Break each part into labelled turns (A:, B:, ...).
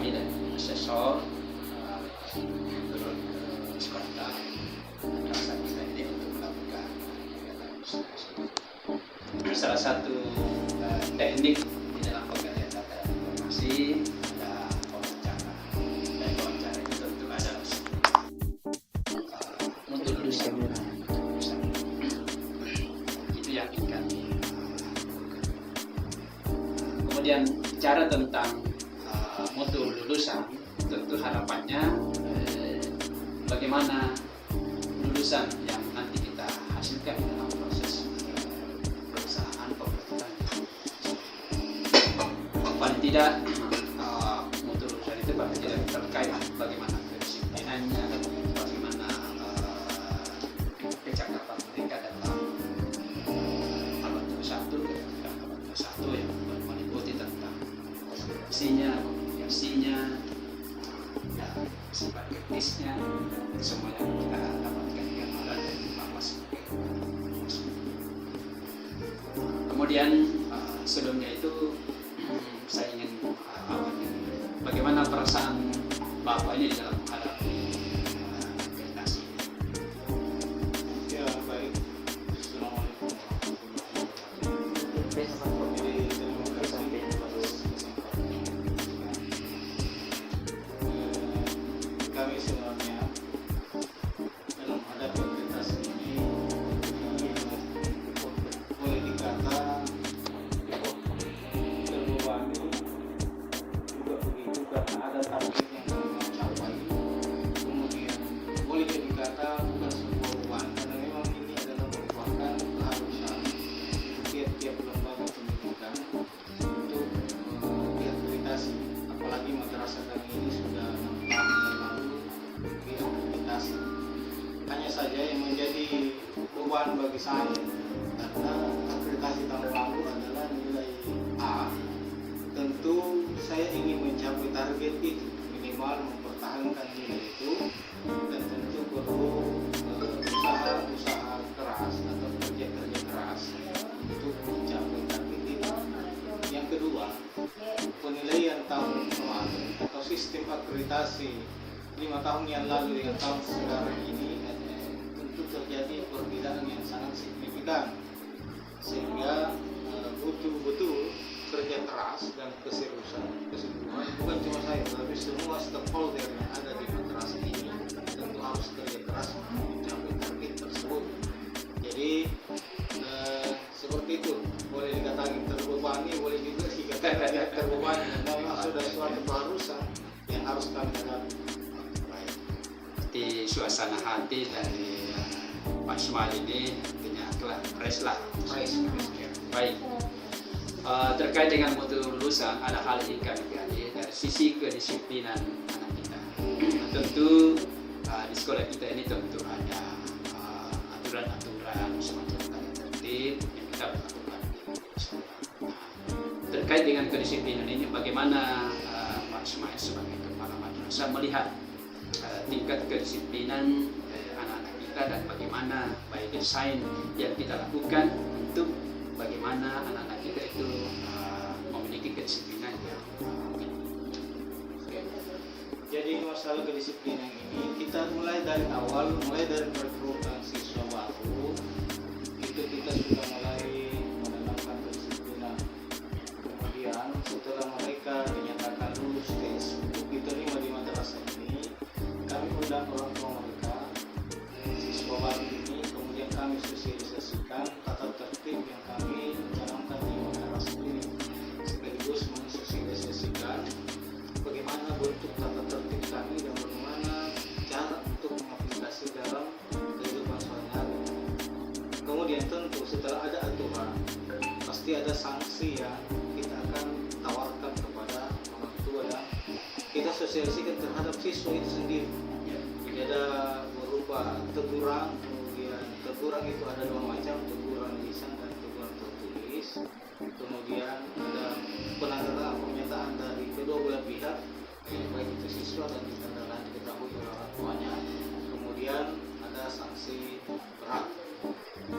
A: kami dari asesor turun ke sekolah madrasah kita ini untuk melakukan kegiatan sosialisasi. Salah satu teknik di dalam penggalian data dan informasi ada wawancara. Dan wawancara itu tentu ada untuk lulusan itu yang kami. Kemudian bicara tentang mutu lulusan, tentu harapannya bagaimana lulusan yang nanti kita hasilkan dalam proses perusahaan pemerintahan. Paling tidak mutu lulusan itu paling tidak terkait bagaimana kedisiplinannya, bagaimana kecakapan mereka dalam satu yang meliputi tentang komunikasinya, ya, sifat kritisnya, semua yang kita dapatkan yang ada dari bahwa sebagai kemudian sebelumnya itu saya ingin awalnya bagaimana perasaan Bapak ini di dalam menghadapi akreditasi.
B: Ya baik, Assalamualaikum warahmatullahi wabarakatuh. Jadi terima kasih atas kesempatan. Kami sebenarnya dalam menghadapi akreditasi ini boleh dikata terbebani juga begitu karena ada target yang kami mau capai. Kemudian boleh dikata bukan sebuah beban karena memang ini adalah merupakan keharusan tiap-tiap lembaga pendidikan untuk diakreditasi. Apalagi madrasah kami ini sudah 6 tahun yang lalu diakreditasi. Hanya saja yang menjadi beban bagi saya karena akreditasi tahun lalu adalah nilai A. Tentu saya ingin mencapai target itu, minimal mempertahankan nilai itu, dan tentu perlu usaha keras atau kerja keras untuk mencapai target itu. Yang kedua, penilaian tahun kemarin atau sistem akreditasi 5 tahun yang lalu dengan tahun sekarang ini tentu terjadi perbedaan yang sangat signifikan, sehingga butuh betul kerja keras dan keseriusan keseluruhan, bukan cuma saya tapi semua stakeholder yang ada di madrasah ini tentu harus kerja keras mencapai target tersebut. Jadi seperti itu, boleh dikatakan terbebani, boleh juga dikatakan tidak terbebani, karena memang sudah suatu keharusan yang harus kami hadapi.
A: Di suasana hati dari Pak Ismail ini artinya telah fresh. Baik. Terkait dengan mutu lulusan, ada hal yang kami gali dari sisi kedisiplinan anak kita. Tentu di sekolah kita ini tentu ada aturan-aturan semacam tata tertib yang kita lakukan di sekolah. Terkait dengan kedisiplinan ini, bagaimana Pak Ismail sebagai kepala madrasah melihat tingkat kedisiplinan anak-anak kita dan bagaimana by design yang kita lakukan untuk bagaimana anak-anak kita itu memiliki kedisiplinan yang
B: Jadi masalah kedisiplinan ini kita mulai dari awal, mulai dari perekrutan siswa baru itu kita sudah mulai menanamkan kedisiplinan. Kemudian setelah mereka dinyatakan lulus tes untuk diterima di madrasah ini, kami undang orang tua mereka, siswa baru ini, kemudian kami sosialisasikan tata tertib yang kami canangkan di madrasah ini, sekaligus mensosialisasikan bagaimana bentuk tata tertib kami dan bagaimana cara untuk mengaplikasi dalam kehidupan sehari-hari. Kemudian tentu setelah ada aturan, pasti ada sanksi yang kita akan tawarkan kepada orang tua dan kita sosialisasikan terhadap siswa itu sendiri. Jadi ada berupa teguran, kemudian teguran itu ada 2 macam, teguran lisan dan teguran tertulis. Kemudian ada penandatangan pernyataan dari kedua belah pihak, baik itu siswa dan ditandai diketahui oleh orang tuanya. Kemudian ada sanksi berat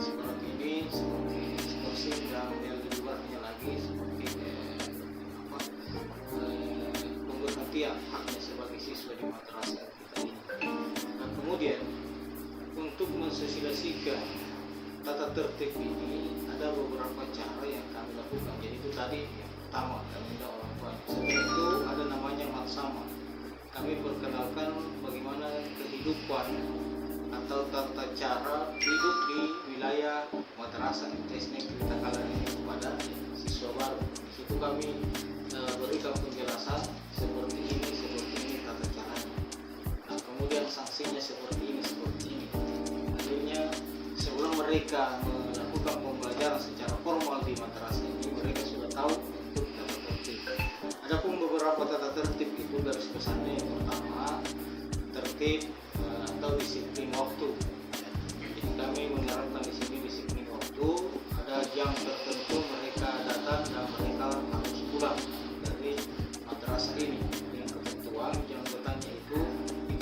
B: seperti ini, seperti ekstorsi dan yang lebih beratnya lagi seperti pemberhentian tertib ini ada beberapa cara yang kami lakukan. Jadi itu tadi yang pertama, kami minta orang tua. Setelah itu ada namanya matsama. Kami perkenalkan bagaimana kehidupan atau tata cara hidup di wilayah madrasah MTS Negeri Takalar ini kepada siswa baru. Di situ kami berikan penjelasan seperti ini tata caranya. Nah, kemudian sanksinya seperti ini. Akhirnya sebelum mereka melakukan pembelajaran secara formal di madrasah ini, mereka sudah tahu untuk tata tertib. Adapun beberapa tata tertib itu garis besarnya yang pertama tertib atau disiplin waktu. Jadi kami menerapkan di sini disiplin waktu. Ada jam tertentu mereka datang dan mereka harus pulang dari madrasah ini dengan ketentuan jam datangnya itu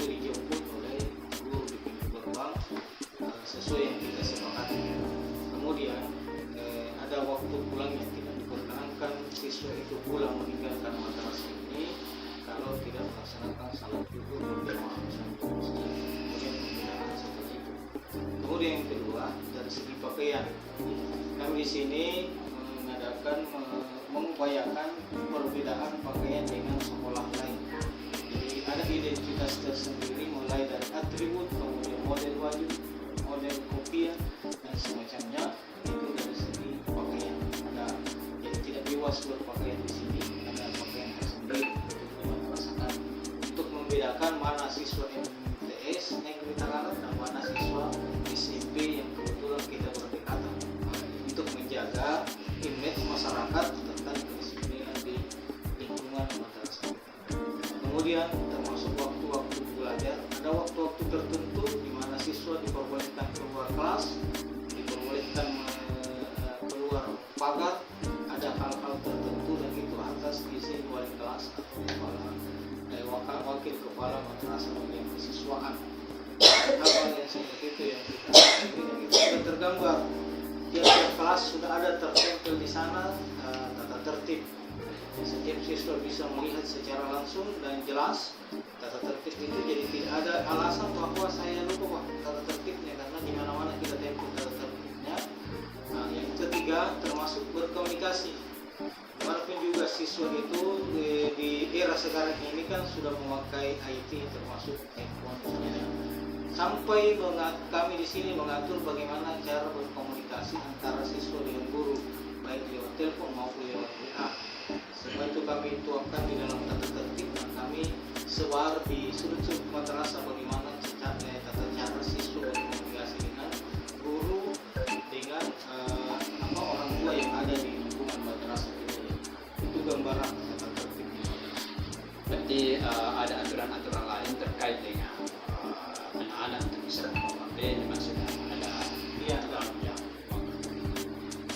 B: dijemput oleh guru di pintu gerbang sesuai yang kita sepakati. Kemudian ada waktu pulangnya, tidak diperkenankan siswa itu pulang meninggalkan madrasah ini kalau tidak melaksanakan salat zuhur berjamaah bersama masjid. Kemudian pembinaan seperti itu. Kemudian yang kedua dari segi pakaian, kami di sini mengupayakan perbedaan pakaian dengan sekolah lain. Jadi ada identitas tersendiri mulai dari atribut, kemudian model baju, model kopiah dan semacamnya. Itu dari segi pakaian. Jadi tidak bebas berpakaian di sini, ada pakaian tersendiri untuk merasakan untuk membedakan mana siswa MTS Negeri Takalar dan mana siswa SMP yang kebetulan kita berdekatan, untuk menjaga image masyarakat tentang kedisiplinan di lingkungan madrasah. Kemudian termasuk waktu-waktu belajar, ada waktu-waktu tertentu di mana siswa diperbolehkan keluar kelas, diperbolehkan keluar pagar. Ada hal-hal tertentu dan itu atas izin wali kelas atau wakil kepala madrasah bagian kesiswaan. Hal-hal yang seperti itu yang kita sudah tergambar. Tiap kelas sudah ada tertempel di sana tata tertib. Setiap siswa bisa melihat secara langsung dan jelas tata tertib itu, jadi tidak ada alasan bahwa saya lupa tata tertibnya, karena di mana-mana kita tempel tata tertibnya. Nah, yang ketiga termasuk berkomunikasi. Walaupun juga siswa itu di era sekarang ini kan sudah memakai IT termasuk handphone misalnya. Sampai kami di sini mengatur bagaimana cara berkomunikasi antara siswa dengan guru, baik lewat telepon maupun lewat WA. Semua itu kami tuangkan di dalam tata tertib dan kami sebar di sudut-sudut madrasah bagaimana tata cara siswa berkomunikasi dengan guru, dengan orang tua yang ada di lingkungan madrasah ini. Itu gambaran tata tertib di madrasah.
A: Berarti ada aturan-aturan lain terkait dengan anak-anak untuk bisa membawa HP, maksudnya ada dalamnya.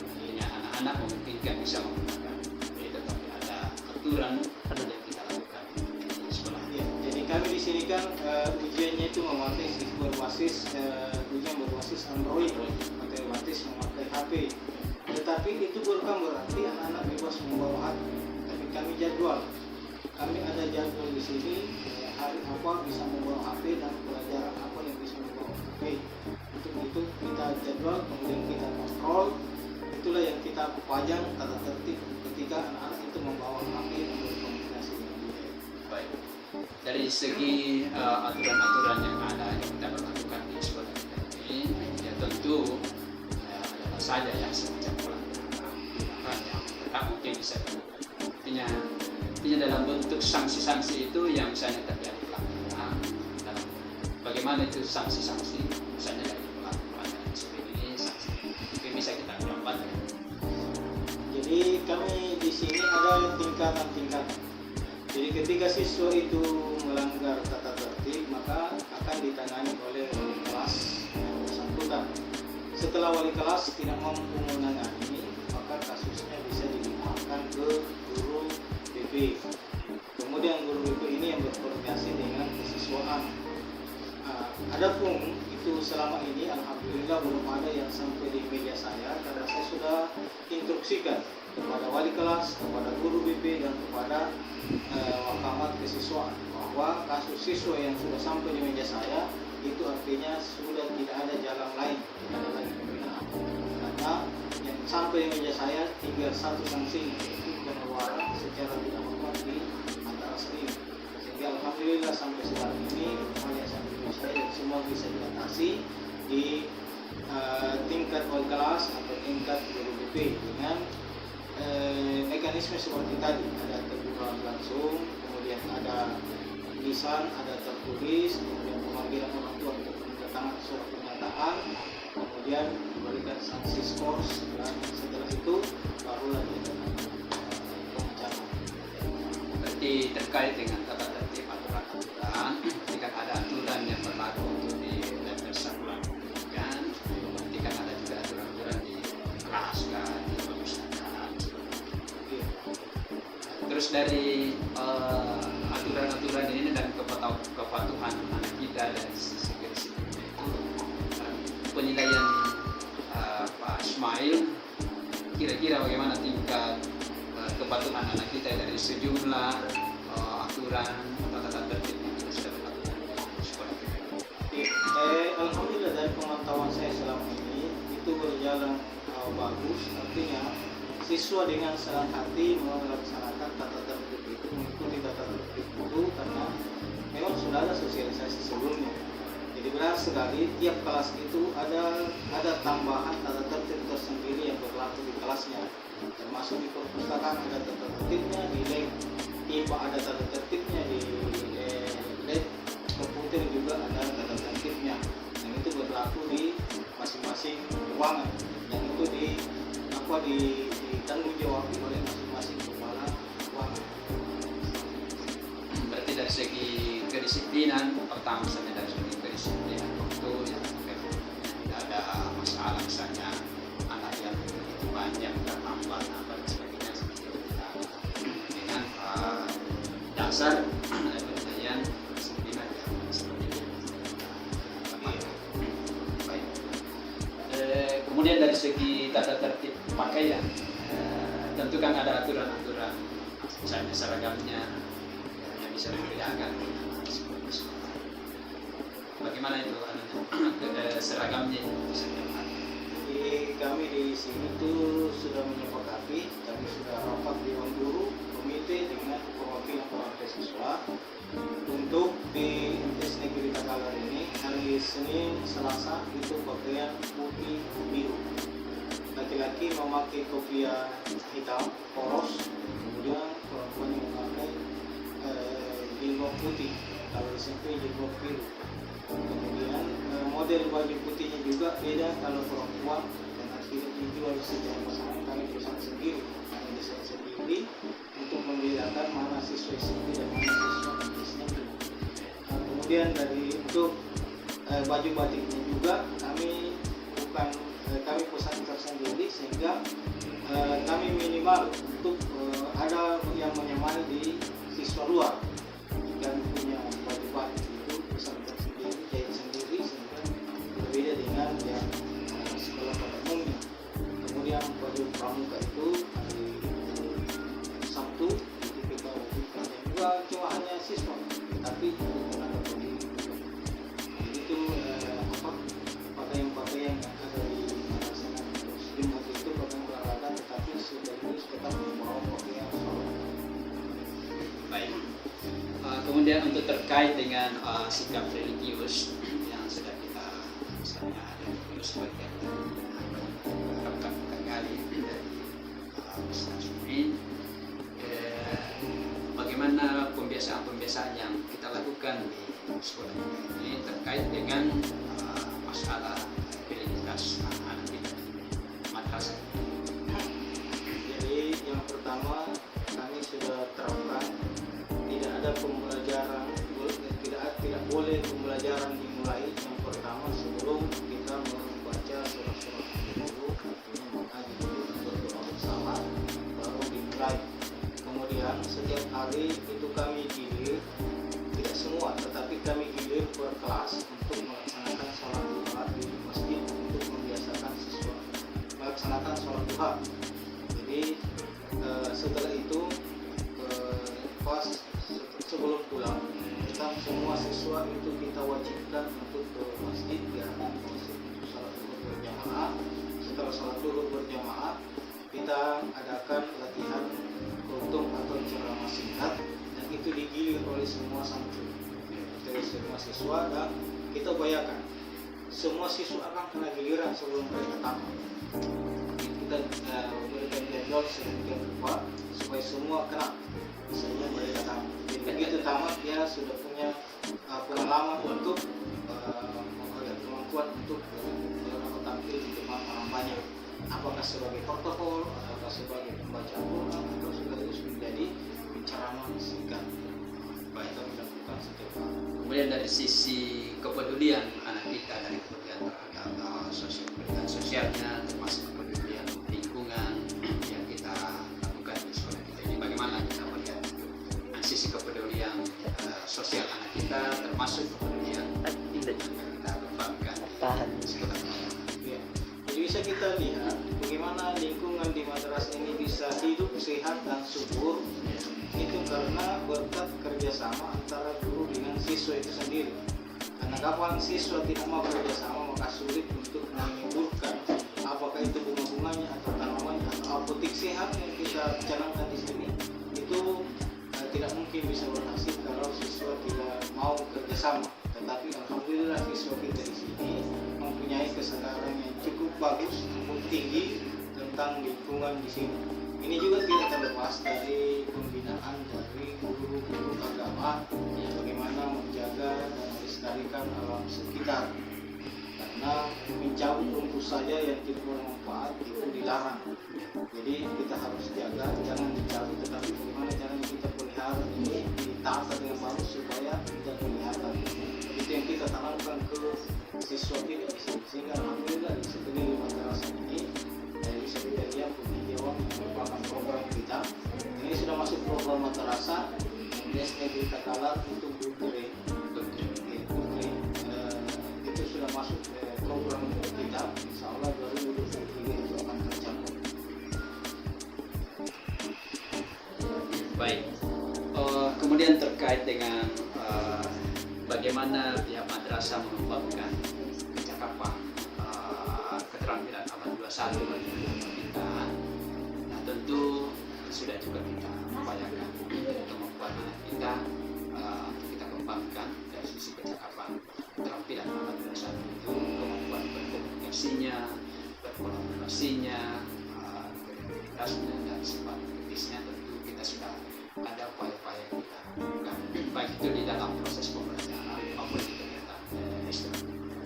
A: Artinya anak-anak memungkinkan bisa menggunakan HP, tetapi ada aturan yang kita lakukan di sekolah.
B: Ya, jadi kami di sini kan ujiannya itu memakai ujian berbasis Android, otomatis memakai HP. Tetapi itu bukan berarti anak-anak bebas membawa HP. Tapi kami jadwal. Kami ada jadwal di sini, hari apa bisa membawa HP dan pelajaran apa yang bisa membawa HP. Untuk itu kita jadwal, kemudian kita kontrol. Itulah yang kita pajang tata tertib ketika anak-anak itu membawa HP dan berkomunikasi dengan dia.
A: Baik. Dari segi aturan-aturan yang ada yang kita lakukan di sekolah kita ini, ya tentu ada saja yang semacam pelanggaran yang tetap mungkin bisa dilakukan. Artinya dalam bentuk sanksi-sanksi itu yang misalnya terjadi pelanggaran, dan bagaimana itu sanksi-sanksi misalnya dari pelanggaran seperti ini, sanksi mungkin bisa kita gambarkan.
B: Jadi kami di sini ada tingkatan-tingkatan. Jadi ketika siswa itu melanggar tata tertib, maka akan ditangani oleh wali kelas yang bersangkutan. Setelah wali kelas tidak mampu menangani, maka kasusnya bisa dilimpahkan ke guru BP. Kemudian guru BP ini yang berkoordinasi dengan kesiswaan. Adapun itu selama ini alhamdulillah belum ada yang sampai di meja saya, karena saya sudah instruksikan kepada wali kelas, kepada guru BP dan kepada wakamat kesiswaan bahwa kasus siswa yang sudah sampai di meja saya itu artinya sudah tidak ada jalan lain, tidak ada lagi pembinaan. Nah, Nah, yang sampai meja saya tinggal satu sanksi, yaitu pengeluaran secara tidak hormat di antara sendiri. Sehingga alhamdulillah sampai sekarang ini hal yang sangat saya dan semua bisa diatasi di tingkat wali kelas atau tingkat BPP dengan mekanisme seperti tadi, ada terbuka langsung, kemudian ada lisan, ada tertulis, kemudian pemanggilan orang tua untuk mendatangkan surat pernyataan, kemudian diberikan sanksi skors, dan setelah itu barulah diadakan pembicaraan.
A: Berarti terkait dengan tata tertib aturan-aturan, ketika ada aturan yang berlaku untuk di level sekolah pendidikan, berarti kan ada juga aturan-aturan di kelas kan, di perpustakaan. Terus dari aturan-aturan ini dan kepatuhan anak kita dari sisi kedisiplinan itu, penilaian Pak Ismail, kira-kira bagaimana tingkat kepatuhan anak kita dari sejumlah aturan atau tata tertib yang kita sudah lakukan di sekolah kita?
B: Alhamdulillah dari pemantauan saya selama ini itu berjalan bagus, artinya siswa dengan senang hati melaksanakan tata tertib itu, mengikuti tata tertib itu karena memang sudah ada sosialisasi sebelumnya. Jadi benar sekali tiap kelas itu ada tambahan tata tertib tersendiri yang berlaku di kelasnya, termasuk di perpustakaan ada tata tertibnya, di lab IPA ada tata tertibnya, di lab komputer juga ada tata tertibnya, yang itu berlaku di masing-masing ruangan, yang itu ditanggung jawab oleh masing-masing kepala ruangan.
A: Berarti dari segi kedisiplinan, pertama saja dari segi kedisiplinan waktu yang tidak ada masalah, misalnya anak yang begitu banyak terlambat apa dan sebagainya, seperti itu kita dengan dasar penilaian kedisiplinan yang seperti itu. Baik. Kemudian dari segi tata tertib pakaian, tentu kan ada aturan-aturan, misalnya seragamnya yang bisa dibedakan seperti sekolah. Bagaimana itu seragamnya itu setiap hari?
B: Jadi kami di sini tuh sudah menyepakati, kami sudah rapat dewan guru, komite dengan perwakilan orang tua siswa untuk di MTs Negeri Takalar ini hari Senin, Selasa itu pakaian putih biru. Laki-laki memakai kopiah hitam poros, kemudian perempuan memakai jilbab putih, kalau SMP jilbab biru. Kemudian model baju putihnya juga beda kalau perempuan, dan akhirnya dijual secara pasangan, kami pesan sendiri, kami desain sendiri untuk membedakan mana siswa SMP dan mana siswa SMP. Nah, kemudian dari untuk baju batiknya juga kami pesan tersendiri, sehingga kami minimal untuk ada yang menyamai di siswa luar, dan punya baju batik itu pesan tersendiri, jahit sendiri, sehingga berbeda dengan yang sekolah pada umumnya. Kemudian baju pramuka itu hari Sabtu itu kita wajibkan, dan juga cuma hanya siswa, tapi tenaga pendidik. Jadi itu pakaian-pakaian yang ada di jumlah itu pakaian olahraga, tetapi sekaligus tetap membawa pakaian sholat.
A: Baik. Kemudian untuk terkait dengan sikap religius yang sudah kita misalnya ada religius bagian terungkapkan kali dari Ustaz Sumin, bagaimana pembiasaan-pembiasaan yang kita lakukan di sekolah ini terkait dengan masalah religius anak kita madrasah.
B: Jadi yang pertama kami sudah terapkan tidak ada pembelajaran, tidak boleh pembelajaran dimulai yang pertama sebelum kita membaca surat-surat dulu, artinya mengaji dulu, berdoa bersama, baru dimulai. Kemudian setiap hari itu kami gilir, tidak semua, tetapi kami gilir per kelas untuk melaksanakan sholat duha di masjid untuk membiasakan siswa melaksanakan sholat duha. Jadi setelah itu pas sebelum pulang, kita semua siswa itu kita wajibkan untuk ke masjid, karena masjid itu salat duha berjamaah. setelah sholat duhur berjamaah kita adakan latihan khutbah atau ceramah singkat, dan itu digilir oleh semua santri, dari semua siswa. Dan kita bayangkan semua siswa akan kena giliran sebelum mereka tamat. Kita berikan jadwal sedemikian rupa supaya semua kena misalnya mereka tamat. Jadi begitu tamat dia sudah punya pengalaman untuk kemampuan untuk tampil di depan orang banyak, apakah sebagai protokol, apakah sebagai pembaca Al-Quran, atau sekaligus menjadi penceramah singkat. Baik, kita lakukan setiap hari.
A: Kemudian dari sisi kepedulian anak kita, dari kepedulian terhadap sosialnya, termasuk kepedulian lingkungan yang kita lakukan di sekolah kita ini, bagaimana kita melihat sisi kepedulian sosial anak kita, termasuk kepedulian lingkungan yang kita kembangkan di sekolah kita.
B: Ya. Jadi bisa kita lihat bagaimana lingkungan di madrasah ini bisa hidup sehat dan subur. Itu karena berkat kerjasama antara guru dengan siswa itu sendiri. Karena kapan siswa tidak mau kerjasama, maka sulit untuk menimbulkan apakah itu bunga-bunganya atau tanamannya atau apotek sehat yang kita canangkan di sini, itu tidak mungkin bisa berhasil kalau siswa tidak mau kerjasama. Tetapi alhamdulillah siswa kita di sini mempunyai kesadaran yang cukup bagus, cukup tinggi tentang lingkungan di sini. Ini juga tidak terlepas dari pembinaan dari guru-guru agama yang bagaimana menjaga dan melestarikan alam sekitar. Karena mencabut rumput saja yang tidak bermanfaat itu dilarang. Jadi kita harus jaga, jangan dicabut, tetapi bagaimana caranya kita pelihara ini ditata dengan bagus supaya tidak kelihatan. Itu yang kita tanamkan ke siswa kita di sini. Sehingga alhamdulillah di sini di madrasah ini bisa kita lihat penghijauan yang merupakan program kita. Ini sudah masuk program madrasah. Biasanya kita kalah untuk putri. Itu sudah masuk program kita. Insya Allah 2023 itu akan tercapai.
A: Baik. Kemudian terkait dengan bagaimana pihak madrasah mengembangkan kecakapan keterampilan abad 21 bagi kita. Nah, tentu sudah juga kita upayakan kemampuan anak kita untuk kita kembangkan dari sisi kecakapan keterampilan abad 21 itu, kemampuan berkomunikasinya, berkolaborasinya, kredibilitasnya dan sifat kritisnya. Tentu kita sudah ada upaya-upaya yang kita lakukan, baik itu di dalam proses pembelajaran maupun di kegiatan ekstrakurikuler.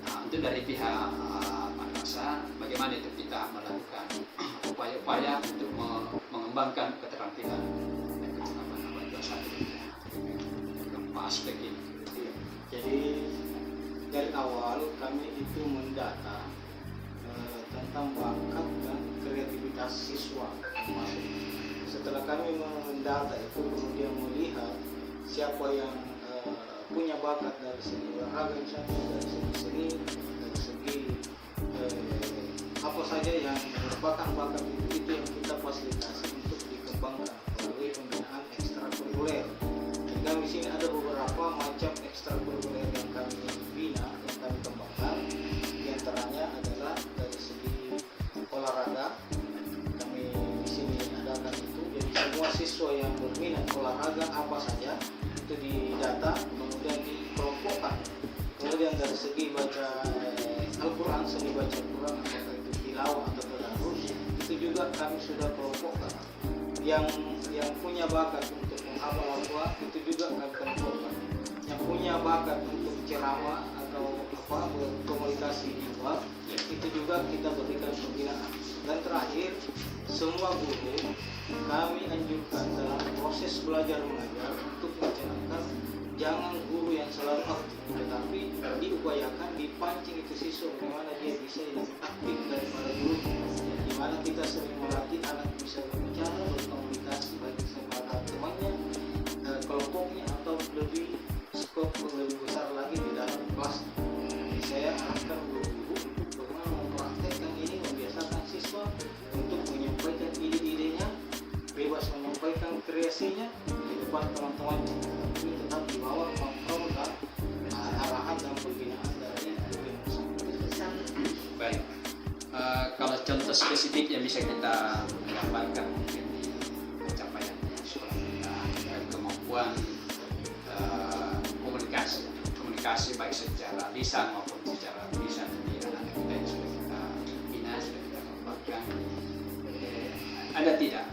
A: Nah, untuk dari pihak madrasah, bagaimana itu kita melakukan upaya-upaya untuk mengembangkan keterampilan dan kecakapan abad 21 beberapa aspek ini.
B: Jadi dari awal kami itu mendata tentang bakat dan kreativitas siswa. Setelah kami mendata itu, kemudian melihat siapa yang punya bakat dari segi olahraga, misalnya dari segi seni, dari segi apa saja yang merupakan bakat itu yang kita fasilitasi untuk dikembangkan melalui pembinaan ekstrakurikuler. Dan kami di sini ada beberapa macam ekstrakurikuler yang kami bina, yang kami kembangkan. Di antaranya adalah dari segi olahraga. Kami di sini adakan itu. Jadi semua siswa yang berminat olahraga apa saja itu didata, kemudian dikelompokkan. Kemudian dari segi baca Al-Quran, seni baca Al-Quran, apakah itu tilawah atau tadarus, itu juga kami sudah kelompokkan. Yang punya bakat untuk menghafal Al-Quran itu juga kami kelompokkan. Yang punya bakat untuk ceramah atau berkomunikasi di luar, itu juga kita berikan pembinaan. Dan terakhir, semua guru kami anjurkan dalam proses belajar mengajar untuk mencanangkan jangan guru yang selalu aktif, tetapi diupayakan dipancing itu siswa bagaimana dia bisa lebih aktif daripada guru, di mana kita sering melatih anak bisa berbicara, berkomunikasi baik sama temannya, kelompoknya, atau lebih skop lebih besar lagi di dalam kelas. Jadi saya arahkan guru-guru untuk bagaimana mempraktekkan ini, membiasakan siswa untuk menyampaikan ide-idenya, bebas menyampaikan kreasinya di depan teman-temannya, tapi tetap di bawah kontrol dan arahan dan pembinaan dari guru.
A: Baik. contoh spesifik yang bisa kita gambarkan mungkin di pencapaian sekolah kita dan kemampuan komunikasi baik secara lisan maupun secara tulisan di anak-anak kita yang sudah kita bina, sudah kita kembangkan. Ada tidak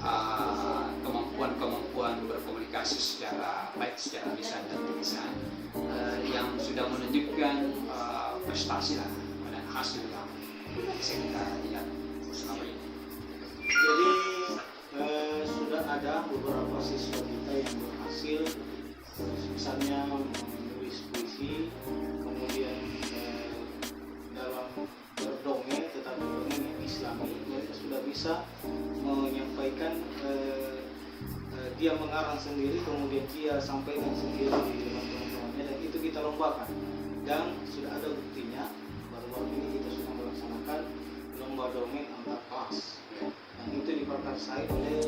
A: kemampuan berkomunikasi secara baik secara lisan dan tulisan yang sudah menunjukkan prestasi lah dan hasil yang bisa kita lihat selama ini.
B: Jadi sudah ada beberapa siswa kita yang berhasil, misalnya menulis puisi, kemudian dalam berdongeng, tetapi dongeng yang Islami, mereka sudah bisa menyampaikan. Dia mengarang sendiri, kemudian dia sampaikan sendiri di depan teman-temannya, dan itu kita lombakan. Dan sudah ada buktinya, baru-baru ini kita sudah melaksanakan lomba dongeng antar kelas. Dan itu diperkarsai oleh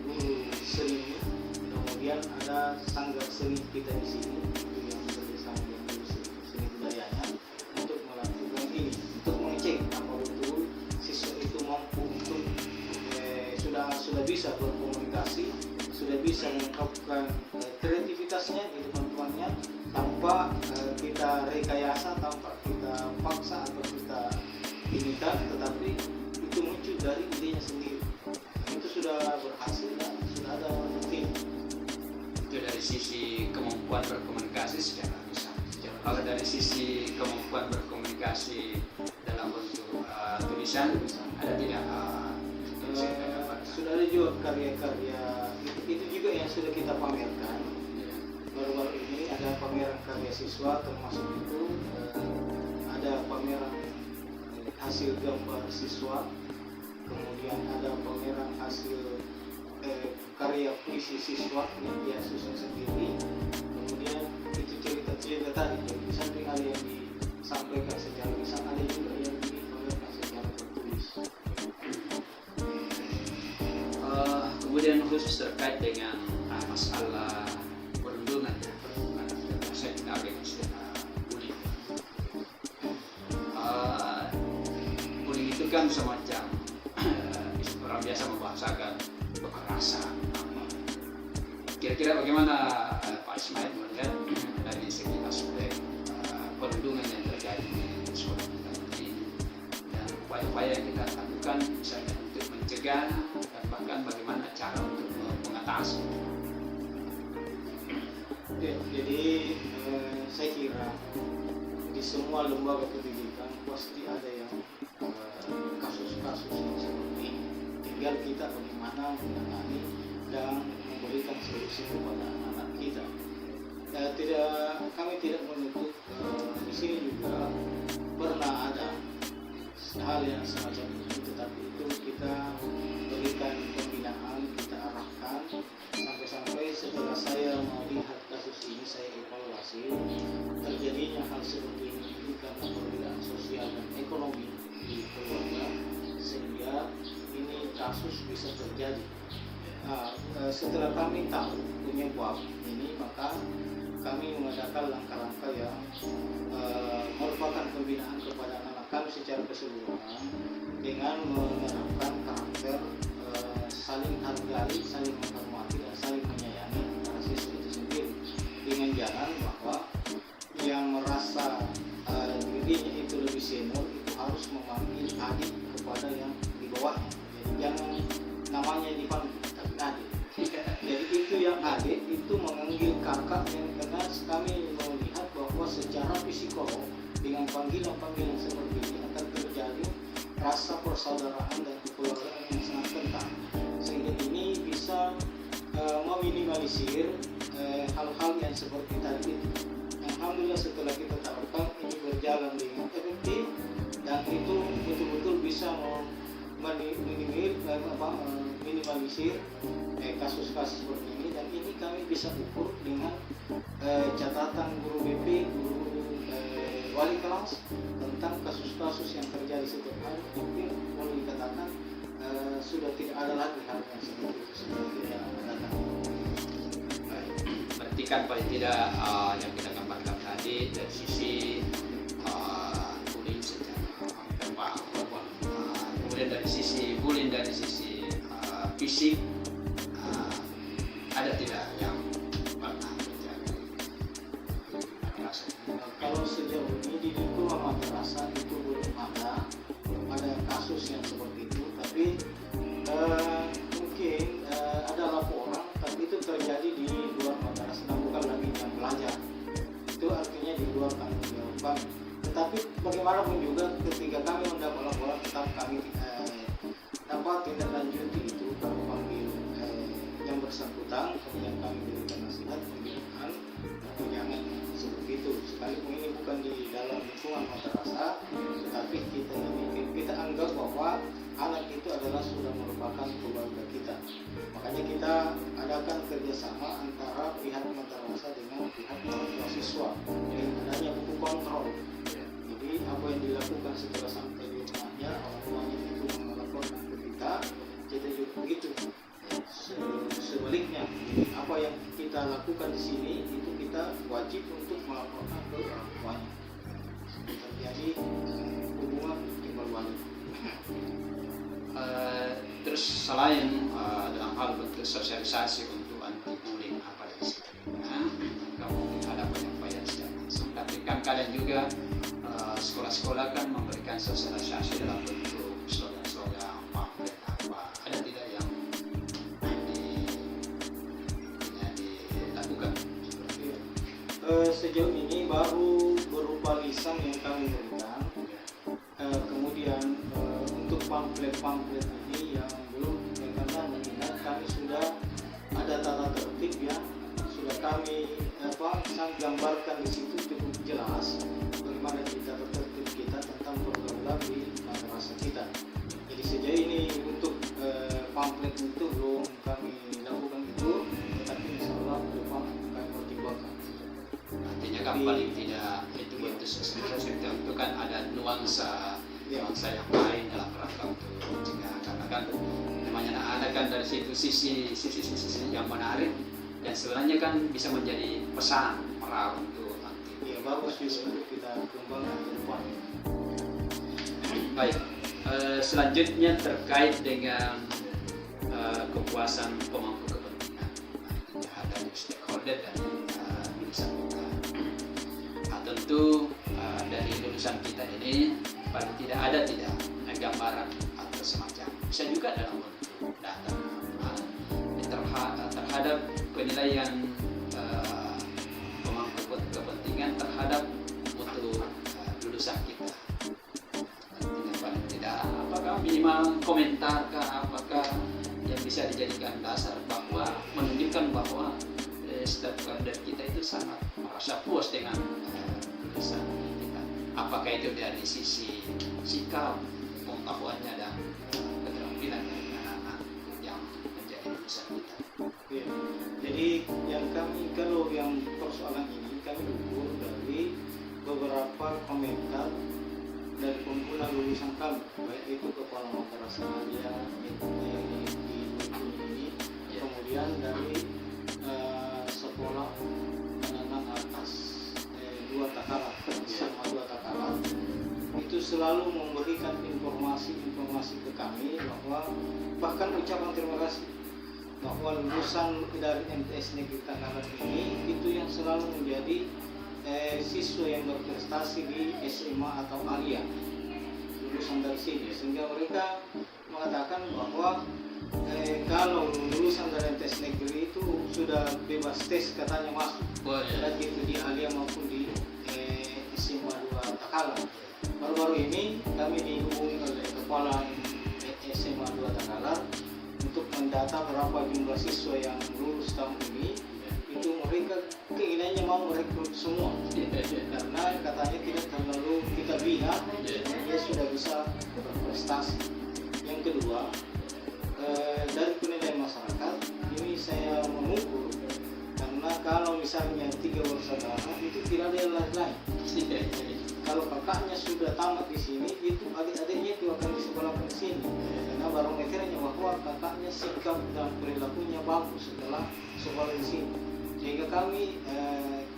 B: guru seni. Kemudian ada sanggar seni kita di sini, itu yang bekerjasama dengan guru seni budayanya untuk melakukan ini, untuk mengecek apa betul siswa itu mampu untuk sudah bisa berkomunikasi, sudah bisa mengungkapkan kreativitasnya di depan temannya tanpa kita rekayasa, tanpa kita paksa atau kita inikan, tetapi itu muncul dari idenya sendiri. Itu sudah berhasil dan sudah ada bukti.
A: Itu dari sisi kemampuan berkomunikasi secara lisan. Kalau dari sisi kemampuan berkomunikasi dalam bentuk tulisan, ada tidak?
B: Sudah ada juga karya-karya itu juga yang sudah kita pamerkan. Baru-baru ini ada pameran karya siswa, termasuk itu ada pameran hasil gambar siswa, kemudian ada pameran hasil karya puisi siswa yang dia susun sendiri, kemudian itu cerita-cerita tadi. Jadi di samping ada yang disampaikan secara lisan, ada juga yang dipamerkan secara tertulis.
A: Kemudian khusus terkait dengan masalah perundungan saya kenal dengan istilah bullying. Bullying itu kan semacam orang biasa membahasakan kekerasan. Kira-kira bagaimana Pak Ismail melihat dari segi aspek perundungan yang terjadi di sekolah kita ini dan upaya-upaya yang kita lakukan misalnya untuk mencegah dan bahkan bagaimana cara untuk mengatasi.
B: Jadi saya kira di semua lembaga pendidikan pasti ada yang kasus-kasus yang seperti ini. Tinggal kita bagaimana menangani dan memberikan solusi kepada anak kita. Kami tidak menutup di sini juga pernah ada hal yang semacam itu, tetapi itu kita berikan pembinaan, kita arahkan sampai setelah saya melihat kasus ini, saya evaluasi terjadinya hal seperti ini karena perbedaan sosial dan ekonomi di keluarga, sehingga ini kasus bisa terjadi. Setelah kami tahu penyebab ini, maka kami mengadakan langkah-langkah yang merupakan pembinaan kepada anak kami secara keseluruhan dengan menerapkan karakter saling hargai, saling menghormati, dan saling menyayangi antara siswa itu sendiri, dengan jalan bahwa yang merasa dirinya itu lebih senior itu harus memanggil adik kepada yang di bawahnya. Jadi jangan namanya dipanggil tapi adik. Jadi itu yang adik itu memanggil kakak, yang karena kami melihat bahwa secara psikolog dengan panggilan-panggilan seperti ini akan terjadi rasa persaudaraan dan kekeluargaan yang sangat kental, sehingga ini bisa meminimalisir hal-hal yang seperti tadi itu. Alhamdulillah setelah kita terapkan ini berjalan dengan efektif, dan itu betul-betul bisa minimalisir kasus-kasus seperti ini, dan ini kami bisa ukur dengan catatan guru BP, guru wali kelas tentang kasus-kasus yang terjadi setiap hari. Mungkin boleh dikatakan sudah tidak ada lagi hal yang seperti itu, sudah tidak ada.
A: Berarti kan paling tidak yang kita gambarkan tadi dari sisi bullying secara verbal, kemudian fisik, ada tidak yang pernah terjadi? Rasanya.
B: Kalau sejauh ini di lingkungan madrasah itu belum ada kasus yang seperti itu, tapi mungkin ada laporan, tapi itu terjadi di luar madrasah dan bukan lagi yang belajar. Itu artinya di luar tanggung jawab kami. Tetapi bagaimanapun juga ketika kami mendapat laporan tetap kami dapat tindak lanjuti itu, kami panggil yang bersangkutan, kemudian kami berikan nasihat pembinaan atau jangan seperti itu. Sekalipun ini bukan di dalam lingkungan madrasah, tetapi kita anggap bahwa anak itu adalah sudah merupakan keluarga kita. Makanya kita adakan kerjasama antara pihak madrasah dengan pihak orang tua siswa dengan adanya buku kontrol. Jadi apa yang dilakukan setelah sampai di rumahnya, orang tuanya itu melaporkan ke kita juga begitu. Sebaliknya, apa yang kita lakukan di sini itu kita wajib untuk melaporkan ke orang tuanya. Terjadi hubungan timbal balik.
A: Terus selain dalam hal bentuk sosialisasi untuk anti bullying apa dan sebagainya, kamu ada penyampaian secara langsung. Tapi kan kalian juga sekolah-sekolah kan memberikan sosialisasi dalam bentuk slogan-slogan, pamflet apa. Ada tidak yang dilakukan?
B: Sejauh ini baru berupa lisan yang kami berikan. Kemudian untuk pamflet ini yang belum, karena mengingat kami sudah ada tata tertib ya, sudah kami gambarkan di situ cukup jelas bagaimana kita tertib kita tentang pergaulan di madrasah kita. Jadi sejauh ini untuk pamflet itu belum kami lakukan itu, tetapi insya Allah ke depan kami pertimbangkan.
A: Artinya kan paling tidak itu bentuk sosialisasi itu kan ada nuansa yang lain dalam rangka untuk mencegah, karena kan namanya anak-anak kan dari situ sisi yang menarik dan sebenarnya kan bisa menjadi pesan moral untuk nanti.
B: Ya bagus juga untuk kita kembangkan ke depan.
A: Baik, selanjutnya terkait dengan kepuasan pemangku kepentingan terhadap stakeholder dan lulusan kita. Nah, tentu dari lulusan kita ini paling tidak ada gambaran atau semacam bisa juga dalam bentuk data terhadap penilaian pemangku kepentingan terhadap mutu lulusan kita. Paling tidak apakah minimal komentar apakah yang bisa dijadikan dasar bahwa menunjukkan bahwa stakeholder kita itu sangat merasa puas dengan lulusan kita. Apakah itu dari sisi sikap, pengetahuannya dan keterampilan dari anak-anak yang menjadi lulusan kita.
B: Ya. Jadi kalau yang persoalan ini kami ukur dari beberapa komentar dari pengguna lulusan kami, baik itu kepala madrasah alia di ini, kemudian dari sekolah menengah atas 2 Takalar, sama 2 Takalar, itu selalu memberikan informasi ke kami bahwa bahkan ucapan terima kasih bahwa lulusan dari MTS Negeri Takalar ini itu yang selalu menjadi siswa yang berprestasi di SMA atau alia, lulusan dari sini, sehingga mereka mengatakan bahwa kalau lulusan dari MTS Negeri itu sudah bebas tes katanya masuk, baik itu di alia maupun di SMA 2 Takalar. Baru-baru ini kami dihubungi oleh kepala SMA 2 Takalar untuk mendata berapa jumlah siswa yang lulus tahun ini. Itu mereka keinginannya mau merekrut semua karena katanya tidak terlalu kita lihat dia sudah bisa berprestasi. Yang kedua, dari penilaian masyarakat ini saya mengukur, karena kalau misalnya 3 bersaudara itu tidak ada yang lain. Kalau kakaknya sudah tamat di sini, itu adik-adiknya itu akan disekolahkan di sini. Karena barometernya bahwa kakaknya sikap dan perilakunya bagus setelah sekolah di sini. Sehingga kami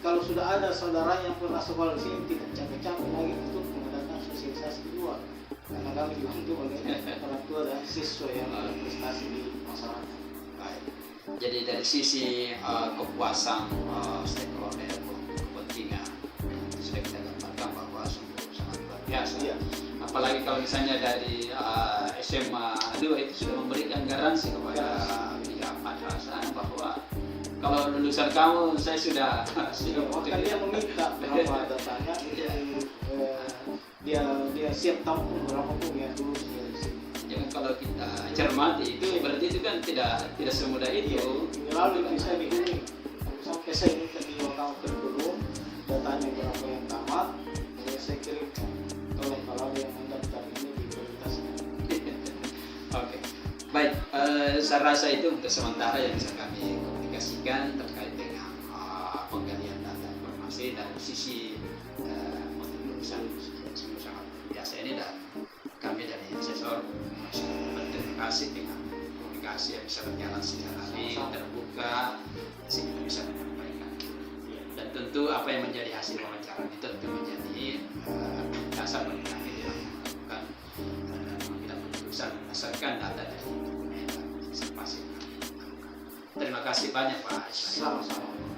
B: kalau sudah ada saudara yang pernah sekolah di sini tidak capek-capek lagi untuk mengadakan sosialisasi di luar. karena kami dibantu oleh orang tua dan siswa yang berprestasi di masyarakat.
A: Baik. Jadi dari sisi kepuasan stakeholder kepentingan sudah kita gambarkan bahwa sungguh sangat luar biasa.
B: Iya.
A: Apalagi kalau misalnya dari SMA 2 itu sudah memberikan garansi kepada pihak madrasah bahwa kalau lulusan kamu saya sudah
B: Bahkan dia meminta berapa datanya, dia siap tampung berapa pun yang dulu dari sini.
A: Jangan kalau kita cermati itu berarti itu kan tidak semudah itu.
B: Lalu bisa dihubungi sampai saya minta di wakil kedua datanya berapa yang tamat, saya kirimkan. Tolong kalau ada yang mendaftar ini diprioritaskan.
A: Oke, baik. Saya rasa itu untuk sementara yang bisa kami komunikasikan terkait dengan penggalian data informasi dari sisi lulusan sungguh sangat biasa ini, dan kami dari asesor berterima kasih dengan komunikasi yang bisa berjalan secara terbuka sehingga bisa menyampaikan. Dan tentu apa yang menjadi hasil wawancara itu tentu menjadi dasar bagi kami dalam melakukan mengambil keputusan berdasarkan data dari dokumen dan observasi yang kami lakukan. Terima kasih banyak Pak Ismail.
B: Sama-sama.